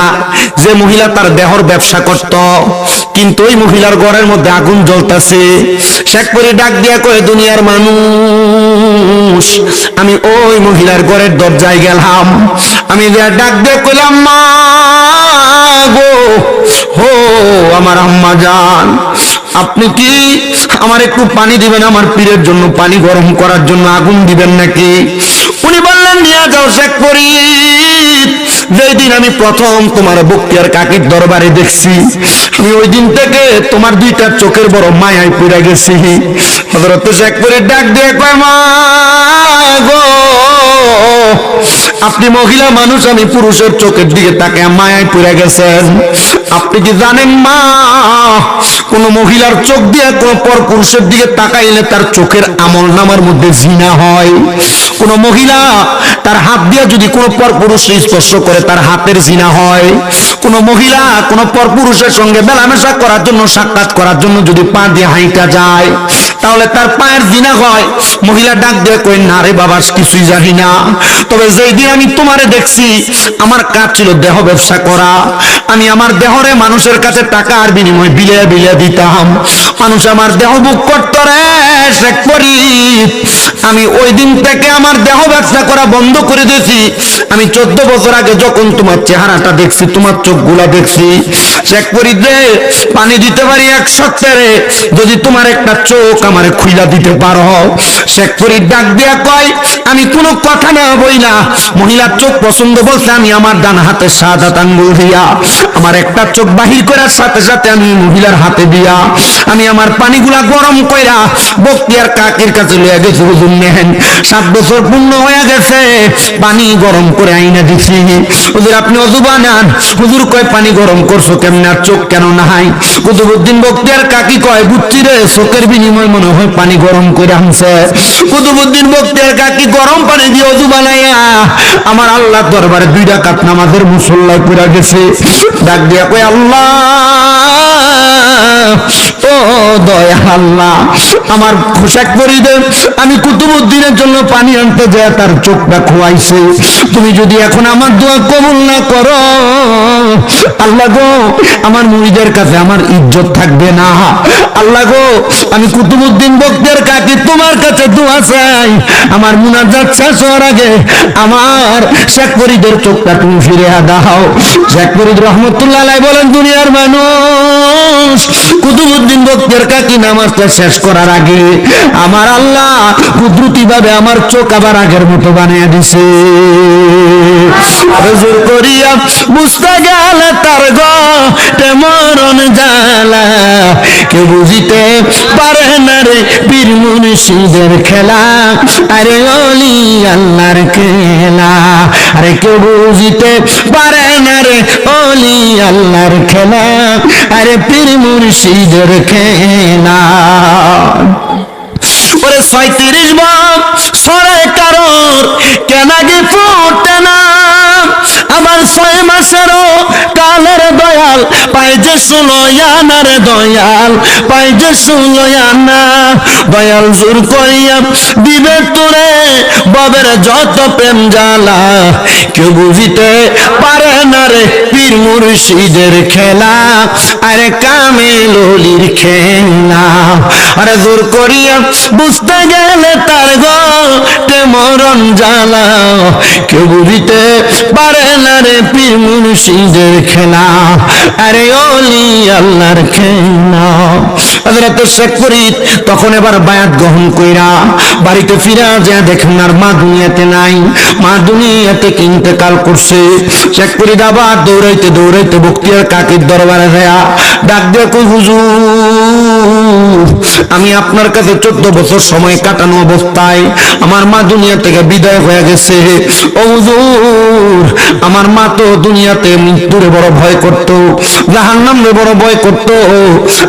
যে মহিলা তার দেহর ব্যবসা করত কিন্তু ওই মহিলার ঘরের মধ্যে আগুন জ্বলতেছে শেখ ফরিদ ডাক দিয়া কয় দুনিয়ার মানুষ আমি ওই মহিলার ঘরের দরজায় গেলাম আমি ডাক দিয়ে কইলাম মা গো হো আমার আম্মা জান আপনি কি আমার একটু পানি দিবেন আমার পীরের জন্য পানি গরম করার জন্য আগুন দিবেন নাকি উনি বললেন নিয়ে যাও শেখ ফরিদ যেই দিন আমি প্রথম তোমার বখতিয়ার কাকির দরবারে দেখছি আমি ওই দিন থেকে তোমার দুইটা চোখের বড় মায়ায় পড়ে গেছি হযরত শেখ ফরিদ ডাক দিয়ে কয় মা গো আপনি মহিলা মানুষ আমি পুরুষের চোখের দিকে তাকে মায়ায় পড়ে গেছেন আপনি কি জানেন মা কোন মহিলার চোখ দিয়ে কোন পর পুরুষের দিকে তাকাইলে তার চোখের আমলনামার মধ্যে জিনা হয় কোন মহিলা তার হাত দিয়ে যদি কোন পর পুরুষকে স্পর্শ করে তার হাতের জিনা হয় কোন মহিলা কোন পর পুরুষের সঙ্গে মেলামেশা করার জন্য সাক্ষাৎ করার জন্য যদি পা দিয়ে হাঁটা যায় তাহলে তার পায়ের জিনা হয় মহিলা ডাক দিয়ে কই না রে বাবা কিছুই জানি না তবে যেই দিন আমি তোমারে দেখছি আমার কাজ ছিল দেহ ব্যবসা করা আমি আমার দেহরে মানুষের কাছে টাকা আর বিনিময়ে বিলিয়ে বিলিয়ে দিতাম মানুষ আমার দেহ বুক করতো রে শেখ ফরিদ আমি ওই দিন থেকে আমার দেহ ব্যবসা করা বন্ধ করে দিয়েছি আমি 14 বছর আগে যখন তোমার চেহারাটা দেখছি তোমার চোখগুলা দেখছি শেখ ফরিদ রে পানি দিতে পারি 1 সপ্তাহে যদি তোমার একটা চোখ আমারে খুইলা দিতে পারো শেখ ফরিদ ডাক দিয়া কয় আমি কোনো কথা না বই না মহিলার চোখ পছন্দ বলতে আমি আমার ডান হাতে শাহাদাত আঙ্গুল দিয়া আমার একটা চোখ বাহির করার সাথে সাথে আমি মহিলার হাতে দিয়া আমি আমার পানিগুলা গরম কইরা বখতিয়ার কাকির কাছে লইয়া গেছি হুজুর নেন 7 বছর পূর্ণ হয়ে গেছে পানি গরম করে আইনা দিছি হুজুর আপনি ওযু বানান হুজুর কয় পানি গরম করছো কেমনে আর চোখ কেন নাই কুতুবউদ্দিন বখতিয়ার কাকি কয় বুঝছি রে চোখের বিনিময় মনে হয় পানি গরম করে আনছে। কুতুবউদ্দিন বখতিয়ার কাকি গরম পানি দিয়ে ওযু বানাইয়া আমার আল্লাহ দরবারে 2 রাকাত নামাজের মুসল্লায় পড়া গেছে। ডাক দিয়া কয় আল্লাহ, ও দয়া আল্লাহ, আমার খোশাক পরিদে আমি কুতুবউদ্দিনের জন্য পানি আনতে যায় তার চোখটা খোয়াইছে। তুমি যদি এখন আমার দোয়া কবুল না করো আল্লাহ গো, আমার মুরিদের কাছে আমার ইজ্জত থাকবে না। আল্লাহ গো, আমি কুতুবউদ্দিন বখতিয়ার কাকি তোমার কাছে দোয়া চাই, আমার মুনাজাত শেষ হওয়ার আগে আমার শেখ ফরিদের চোখটা তুমি ফিরে দাও। শেখ ফরিদ রহমতুল্লাহ আলাইহি বলেন, দুনিয়ার মানুষ, কুতুবউদ্দিন বখতিয়ার কাকি নামাজটা শেষ করার আগে আমার আল্লাহ কুদরতি ভাবে আমার চোখ আবার আগের মতো বানিয়ে দিছে। হুজুর করিয়া বুঝতে গেলে তার গটে মরণ জ্বালা, কেউ বুঝিতে পারে না রে পীর মুর্শিদের খেলা, আরে ওলি আল্লাহর খেলা, আরে কেউ বুঝিতে পারে না রে ওলি আল্লাহর খেলা, আরে পীর মুর্শিদের খেলা। ওরে 36 বছরে কারোর কেন আগে ফুটে না, আবার 6 মাসেরও কালের দয়াল পাই যে সুলয়ানা রে দয়াল পাই যে সুলয়ানা, দয়াল জোর করিয়া দিবে তোরে ববের যত প্রেম জ্বালা, কেউ বুঝিতে পারে না রে পীর মুর্শিদের খেলা, আরে কামেল ওলির খেলা, আরে জোর করিয়া বুঝতে গেলে তার গটে মরণ জ্বালা, কেউ বুঝিতে পারে না রে পীর মুর্শিদের খেলা, আরে ওলি আল্লাহর খেলা। হযরত শেখ ফরিদ তখন এবার বায়াত গ্রহণ কইরা বাড়িতে ফিরা যায়, দেখেন আর মা দুনিয়াতে নাই, মা দুনিয়াতে ইন্তেকাল করছে। শেখ ফরিদ আবার দৌড়াইতে দৌড়াইতে বখতিয়ার কাকির দরবারে যায়, ডাক দিয়ে কই হুজুর, আমি আপনার কাছে 14 বছর সময় কাটানো অবস্থায় আমার মা দুনিয়া থেকে বিদায় হয়ে গেছে। ও হুজুর, আমার মা তো দুনিয়াতে মৃত্যুরে বড় ভয় করত, জাহান্নামে বড় ভয় করত।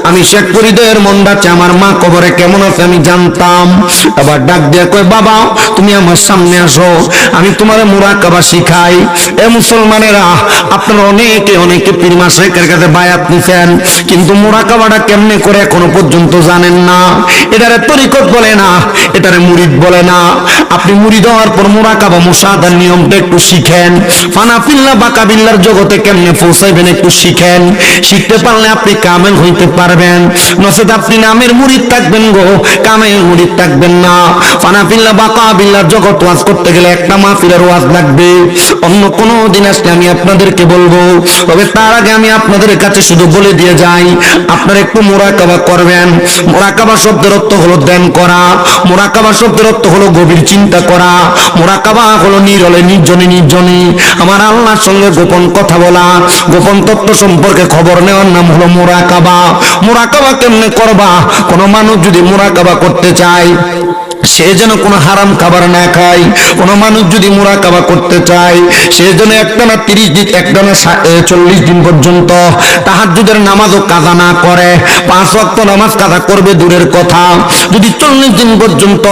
আমি শেখ ফরিদের মন বাঁচে আমার মা কবরে কেমন আছে আমি জানতাম। আবার ডাক দিয়ে কয় বাবা, তুমি আমার সামনে আসো, আমি তোমার মুরাকাবা শিখাই। এ মুসলমানেরা, আপনারা অনেকে পীর মাশায়েখের কাছে বায়াত নিছেন, কিন্তু মুরাকাবাটা কেমনে করে এখনো পর্যন্ত জানেন না। এটারে তরিকত বলে না, এটারে মুরিদ বলে না। আপনি মুরিদ হওয়ার পর মুরাকাবা মুশাহাদার নিয়মটা একটু শিখেন, ফানাফিল্লাহ বাকাবিল্লার জগতে কেমনে পৌঁছাইবেন একটু শিখেন। শিখতে পারলে আপনি কামেল হইতে পারবেন, নচেত আপনি নামের মুরিদ থাকবেন গো, কামেল মুরিদ থাকবেন না। ফানাফিল্লাহ বাকাবিল্লার জগৎ ওয়াজ করতে গেলে একটা মাহফিলের ওয়াজ লাগবে, অন্য কোনো দিন আসলে আমি আপনাদেরকে বলবো। তবে তার আগে আমি আপনাদের কাছে শুধু বলে দিয়ে যাই, আপনারা একটু মুরাকাবা করবেন। মুরাকাবা শব্দের অর্থ হলো ধ্যান করা, মুরাকাবা শব্দের অর্থ হলো গভীর চিন্তা করা, মুরাকাবা হলো নিরলে নির্জনে নির্জনে আমার আল্লাহর সঙ্গে গোপন কথা বলা, গোপন তত্ত্ব সম্পর্কে খবর নেওয়ার নাম হলো মুরাকাবা। মুরাকাবা কেমনে করবা? কোন মানুষ যদি মুরাকাবা করতে চায় সে যেন কোনো হারাম খাবার না খায়। কোন মানুষ যদি মুরাকাবা করতে চায় সে যেন একটানা 30 দিন, একটানা 40 দিন পর্যন্ত তাহাজ্জুদের নামাজও কাজা না করে। 5 ওয়াক্ত নামাজ কাজা করবে দূরের কথা, যদি 40 দিন পর্যন্ত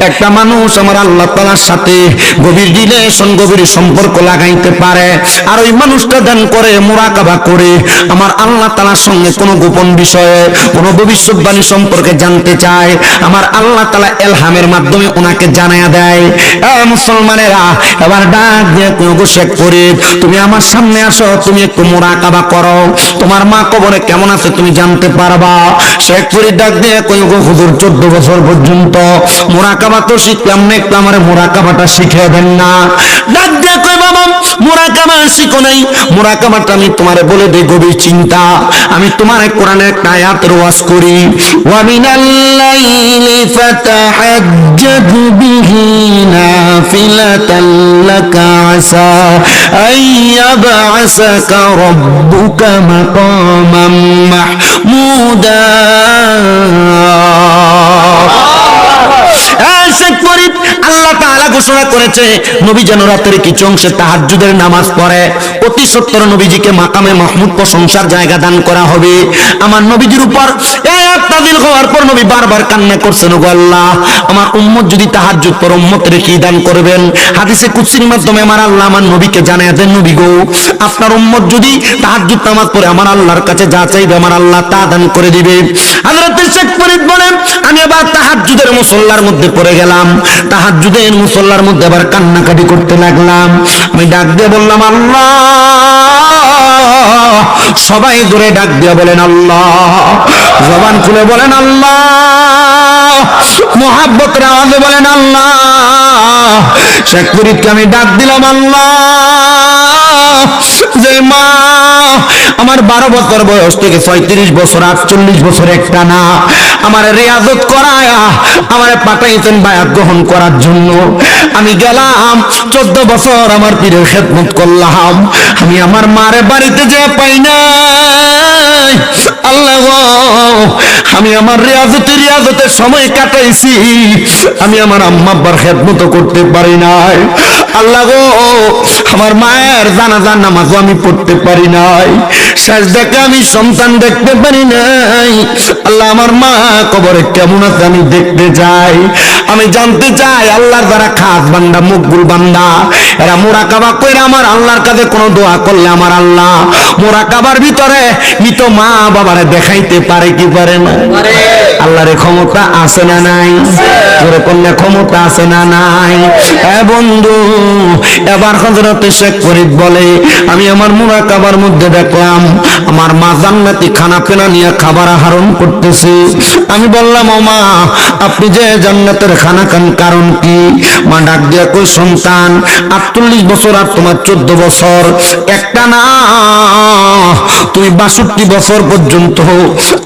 একটা মানুষ আমার আল্লাহ তাআলার সাথে গভীর রিলেশন, গভীর সম্পর্ক লাগাইতে পারে, আর ওই মানুষটা ধ্যান করে মুরাকাবা করে আমার আল্লাহ তাআলার সঙ্গে কোনো গোপন বিষয়ে, কোনো ভবিষ্যৎবাণী সম্পর্কে জানতে চায়, আমার আল্লাহ তাআলা এলহামের মাধ্যমে ওনাকে জানায়া দেয়। মুসলমানেরা, এবার ডাক দিয়ে শেখ ফরিদ, তুমি আমার সামনে আসো, তুমি একটু মুরাকাবা করো, তোমার মা কবরে কেমন আছে তুমি জানতে পারবা। শেখ ফরিদ ডাক দিয়ে কই গো হুজুর, 14 বছর পর্যন্ত মুরাকাবা তো শিখলাম না, একটু আমার মুরাকাবাটা শিখিয়ে দেন না। ডাক দিয়ে কই বাবা, মুরাকাবা শিখো নাই, মুরাকাবাটা আমি তোমারে বলে দেই গভীর চিন্তা। আমি তোমার কোরআনের একটা আয়াতের ওয়াজ করি, ওয়া মিনাল লাইলি ফাতাহাজ্জাদ বিহি নাফিলাতান লাকা আসা আইয়াবআসাকা রাব্বুকা মাকামান মাহমুদা। আল্লাহ তাআলা ঘোষণা করেছে নবী যেন রাতের কিছু অংশে তাহাজ্জুদের নামাজ পড়ে, অতি সত্তর নবীজিকে মাকামে মাহমুদ প্রশংসার জায়গা দান করা হবে। আমার নবীজির উপর এই আয়াত নাযিল হওয়ার পর নবী বারবার কান্না করছেন, ওগো আল্লাহ আমার উম্মত যদি তাহাজ্জুদ পড়ে উম্মতের কি দান করবেন? হাদিসে কুদসির মাধ্যমে আমার আল্লাহ আমার নবীকে জানায় দেন, নবী গো আপনার উম্মত যদি তাহাজ্জুদ নামাজ পড়ে আমার আল্লাহর কাছে যা চাইবে আমার আল্লাহ তা দান করে দিবে। হযরত শেখ ফরিদ বলেন আমি আবার তাহাজ্জুদের মুসল্লার মধ্যে পড়ে গেলাম, তাহাজ্জুদের মুসল্লার মধ্যে আবার কান্নাকাটি করতে লাগলাম। আমি ডাক দিয়ে বললাম আল্লাহ, সবাই দূরে ডাক দিয়ে বলেন আল্লাহ, জবান খুলে বলেন আল্লাহ, মোহাব্বতের আওয়াজে বলেন আল্লাহ। শেখ ফরিদকে আমি ডাক দিলাম আল্লাহ, যে মা আমার 12 বছর বয়স থেকে 35 বছর 48 বছর একটা না আমার রিয়াজত করায়া আমার পাঠাইতেন বায়াত গ্রহণ করার জন্য। আমি গেলাম 14 বছর আমার পীরের খেদমত করলাম, আমি আমার মারে বাড়িতে যে পাই নাই আল্লাহ গো, আমি আমার রিয়াজতের সময় কাটাইছি, আমি আমার আম্মা আব্বার খেদমত করতে পারি নাই আল্লাহ গো, আমার মায়ের জানাজার নামাজও আমি পড়তে পারি নাই, শেষ দেখে আমি সন্তান দেখতে পারি নাই আল্লাহ। আমার মা কবরে কেমন আছে আমি দেখতে চাই, আমি জানতে চাই আল্লাহর যারা খাস বান্দা মকবুল বান্দা এরা মুরাকাবা কইরা আমার আল্লাহর কাছে কোনো দোয়া করলে আমার আল্লাহ মুরাকাবার ভিতরে মৃত মা বাবারে দেখাইতে পারে কি পারে না? আল্লাহর ক্ষমতা আছে না নাই? জোরে করলে ক্ষমতা আছে না নাই? বন্ধু এবার হযরত শেখ ফরিদ বলে আমি আমার মুরাকাবার মধ্যে দেখলাম আমার মা জান্নাতি খানা পেনা নিয়ে খাবার আহরণ করতেছে। আমি বললাম ও মা আপনি যে জান্নাতের খানা খান কারণ কি? মা ডাক দিয়া কই সন্তান 48 বছর আর তোমার 14 বছর একটা না, তুমি 62 বছর পর্যন্ত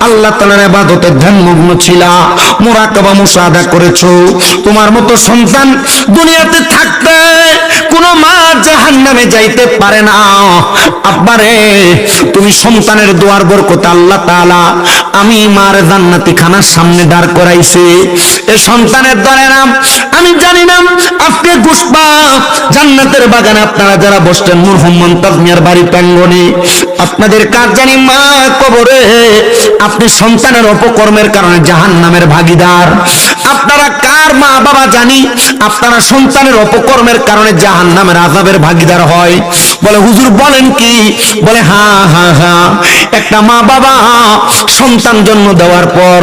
আল্লাহ তাআলার ইবাদতে ধ্যানমগ্ন ছিলা, মুরাকাবা মুশাহাদা করেছো। তোমার মতো সন্তান দুনিয়াতে থাকতে কোন মা জাহান্নামে যাইতে পারে না। আব্বারে তুমি সন্তানের দোয়ার বরকতে আল্লাহ তাআলা আমি মার জান্নাতি খানার সামনে দাঁড় করাইছে। এই সন্তানের দরে নাম আমি জানি না আপনি গুসবা জান্নাতের বাগানে আপনারা যারা বসতেন মরহুম মুমতাজ মিয়ার বাড়ি প্রাঙ্গণে আপনাদের কার জানি মা কবরে আপনি সন্তানের অপকর্মের কারণে জাহান্নামের ভাগীদার। আপনারা কার মা বাবা জানি আপনারা সন্তানের অপকর্মের কারণে জাহান্নামের আযাবের ভাগীদার হয়? বলে হুজুর বলেন কি? বলে হ্যাঁ হ্যাঁ হ্যাঁ, একটা মা বাবা সন্তান জন্ম দেওয়ার পর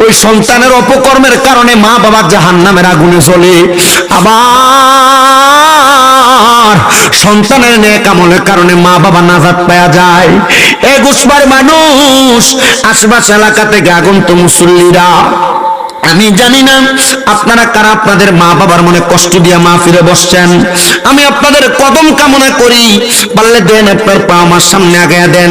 ওই সন্তানের অপকর্মের কারণে মা বাবা জাহান্নামের আগুনে জ্বলে, আবার সন্তানের নেক আমলের কারণে মা বাবা নাজাত পাওয়া যায়। এই গুসবার মানুষ আশপাশ এলাকা থেকে আগন্ত মুসল্লিরা আমি জানি না আপনারা কারা আপনাদের মা বাবার মনে কষ্ট দিয়ে মাহফিলে বসছেন। আমি আপনাদের কদম কামনা করি, পারলে দেন আপনার পা আমার সামনে আগায়া দেন,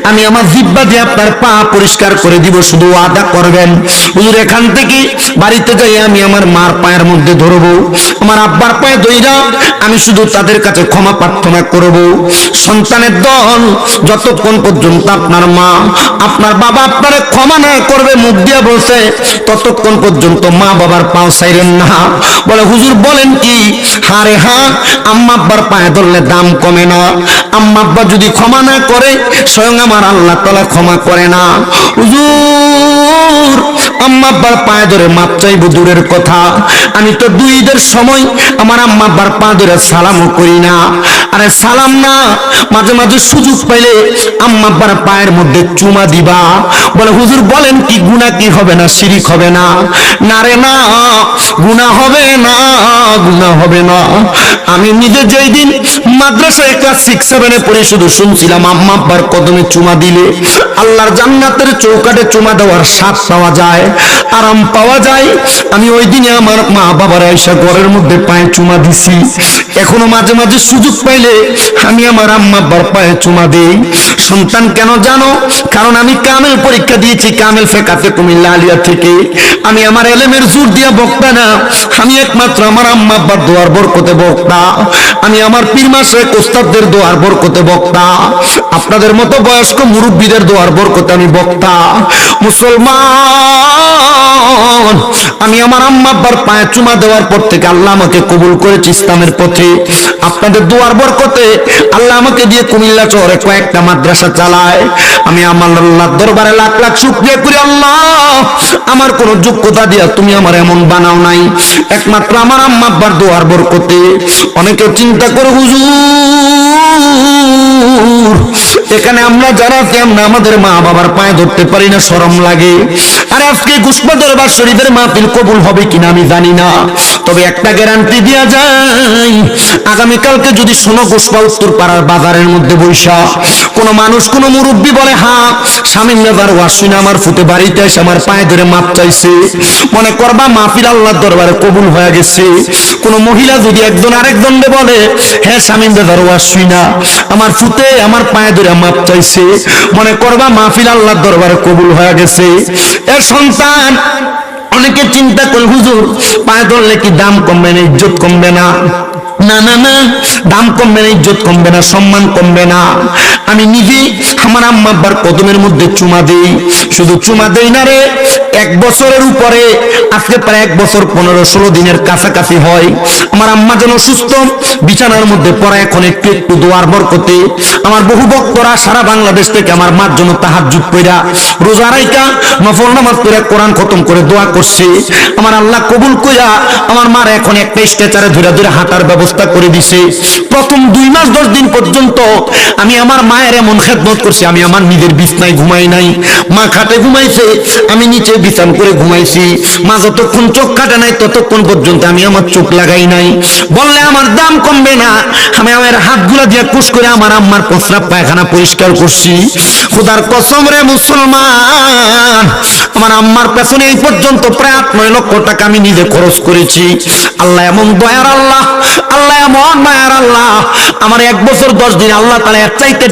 আমি আমার জিহ্বা দিয়ে আপনার পা পরিষ্কার করে দিব, শুধু ওয়াদা করবেন হুজুর এখান থেকে বাড়িতে যাই আমি আমার মার পায়ের মধ্যে ধরবো, আমার আব্বার পায়ে ধইরা আমি শুধু তাদের কাছে ক্ষমা প্রার্থনা করব। সন্তানের দল যতক্ষণ পর্যন্ত আপনার মা আপনার বাবা আপনারে ক্ষমা না করবে মুখ দিয়ে বলছে ততক্ষণ পর্যন্ত মা বাবার পাও ছাইরেন না। বলে হুজুর বলেন কি? হারে হ্যাঁ, আম্মা আব্বার পায়ে ধরলে দাম কমে না, আম্মা আব্বা যদি ক্ষমা না করে স্বয়ং আমার আল্লাহ তাআলা ক্ষমা করে না। হুজুর আম্মা আব্বার পায়ে ধরে মাপ চাইবো দূরের কথা, আমি তো 2 ঈদের সময় আমার আম্মা আব্বার পা ধরে সালামও করি না। আরে সালাম না, মাঝে মাঝে সুযোগ পাইলে আম্মা আব্বার পায়ের মধ্যে চুমা দিবা। বলে হুজুর বলেন কি গুনাহ কি হবে না? শিরিক হবে না? না রে না, গুনাহ হবে না, গুনাহ হবে না। আমি নিজে যেই দিন মাদ্রাসায় ক্লাস 6-7 পড়ে শুধু শুনছিলাম আম্মা আব্বার কদমে চুমা দিলে আল্লাহর জান্নাতের চৌকাঠে চুমা দেওয়ার স্বাদ পাওয়া যায়, আরাম পাওয়া যায়। আমি ওই দিনে আমার মা বাবার আয়েশা ঘরের মধ্যে পায়ে চুমা দিছি। এখনো মাঝে মাঝে সুযোগ পাইলে আমি আমার আম্মা আব্বার পায়ে চুমা দেই। সন্তান কেন জানো? কারণ আমি কামেল পরীক্ষা দিয়েছি, কামেল ফেকাতে কুমিল্লা আলিয়া থেকে। আমি আমার এলেমের জোর দিয়া বক্তা না, আমি একমাত্র আমার আম্মা আব্বার দোয়ার বরকতে বক্তা, আমি আমার পীর মাশায়েখ ওস্তাদদের দোয়ার বরকতে বক্তা, আপনাদের মতো বয়স্ক মুরব্বীদের দোয়ার বরকতে আমি বক্তা। মুসলমান আমি আমার আম্মা আব্বার পায়ে চুমা দেওয়ার পর থেকে আল্লাহ আমাকে কবুল করেছে ইসলামের পথে। আপনাদের দুয়ার বরকতে আল্লাহ আমাকে দিয়ে কুমিল্লা শহরে কয়েকটা মাদ্রাসা চালায়। আমি আমার আল্লাহর দরবারে লাখ লাখ শুকরিয়া করি, আল্লাহ আমার কোন যোগ্যতা দিয়া তুমি আমার এমন বানাও নাই, একমাত্র আমার আম্মা আব্বার দুয়ার বরকতে। অনেকে চিন্তা করে হুজুর এখানে আমরা যারা আছি আমরা আমাদের মা বাবার পায়ে ধরতে পারি না, শরম লাগে। আর আজকে গুসবা দরবার শরীফের মাহফিল কবুল হবে কিনা আমি জানি না, তবে একটা গ্যারান্টি দেওয়া যায়, আগামীকালকে যদি শোনো গুসবা উত্তর পাড়ার বাজারের মধ্যে বৈশা কোন মানুষ কোন মুরব্বী বলে হ্যাঁ স্বামী নেবার ওয়াসিনা আমার ফুটে বাড়িতে এসে আমার পায়ে ধরে মাপ চাইছে, মনে করবা মাহফিল আল্লাহর দরবারে কবুল হয়ে গেছে। কোন মহিলা যদি একজন আরেকজনকে বলে হ্যাঁ স্বামী নেবার ওয়াসিনা আমার ফুটে আমার পায়ে ধরে মাপ চাইছে, মনে করবা মাহফিল আল্লাহর দরবারে কবুল হয়ে গেছে। এর সন্তান অনেকে চিন্তা করে হুজুর পায়ে ধরলে কি দাম কমবে না, ইজ্জত কমবে না? না না না, দাম কমবে না, ইজ্জত কমবে না, সম্মান কমবে না। আমি নিজে আমার আম্মা আব্বার কদমের মধ্যে চুমা দেই, শুধু চুমা দেই না রে, 1 বছরের উপরে আজকে প্রায় 1 বছর 15-16 দিনের কাছাকাছি হয়। আমার আম্মা যেন সুস্থ বিছানার মধ্যে পড়া এখন একটু একটু দোয়ার বরকতে আমার বহু ভক্তরা সারা বাংলাদেশ থেকে আমার মার জন্য তাহাজ্জুদ পড়া রোজা রাইকা নফল নামাজ পড়া কোরআন খতম করে দোয়া করছে। আমার আল্লাহ কবুল কইরা আমার মার এখন একটা স্ট্রেচারে ধরে ধরে হাঁটার ব্যবস্থা করে দিছে। প্রথম 2 মাস 10 দিন পর্যন্ত আমি আমার মায়ের এমন খেদমত করছি, আমি আমার নিজের বিছনায় ঘুমাই নাই, মা খাটে ঘুমাইছে, আমি নিচে বিছান করে ঘুমাইছি। মা যতক্ষণ চোখ কাটে নাই ততক্ষণ পর্যন্ত আমি আমার চোখ লাগাই নাই। বললে আমার দাম কমবে না, আমি আমার হাতগুলা দিয়ে কুশ করে আমার আম্মার প্রস্রাব পায়খানা পরিষ্কার করছি। খোদার কসম রে মুসলমান, আমার আম্মার পেছনে এই পর্যন্ত প্রায় 8-9 লক্ষ টাকা আমি নিজে খরচ করেছি। আল্লাহ এমন দয়ার আল্লাহ, আল্লাহ এমন মায়ার আল্লাহ, আমার 1 বছর 10 দিন আল্লাহ তাআলা এর চাইতে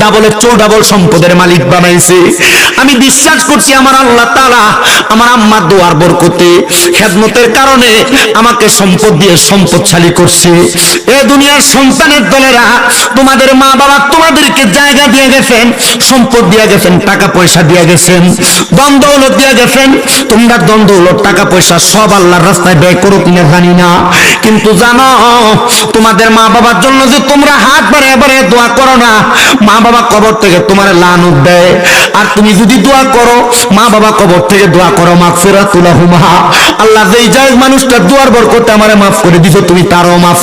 ডাবলের 4 সম্পদের মালিক বানাইছে। আমি বিশ্বাস করছি আমার আল্লাহ তাআলা আমার আম্মার দোয়ার বরকতে খেদমতের কারণে আমাকে সম্পদ দিয়ে সম্পদশালী করছে। এ দুনিয়ার সন্তানের দলেরা তোমাদের মা বাবা তোমাদেরকে জায়গা দিয়ে গেছেন, সম্পদ দিয়ে গেছেন, টাকা পয়সা দিয়ে গেছেন, ধন দৌলত দিয়ে গেছেন। তোমরা ধন দৌলত টাকা পয়সা সব আল্লাহর রাস্তায় ব্যয় করো কিনা জানি না, কিন্তু জানো তোমাদের মা বাবার জন্য যে তোমরা হাত বাড়িয়ে বাড়িয়ে দোয়া করো না, মা বাবা কবর থেকে তোমার লানত দেয়। আর তুমি যদি দোয়া করো মা বাবা কবর থেকে দোয়া করো মাগফিরাতুল লাহুমা, আল্লাহ যেই যায় মানুষটা দোয়ার বরকতে আমারে মাফ করে দিছো তুমি তারও মাফ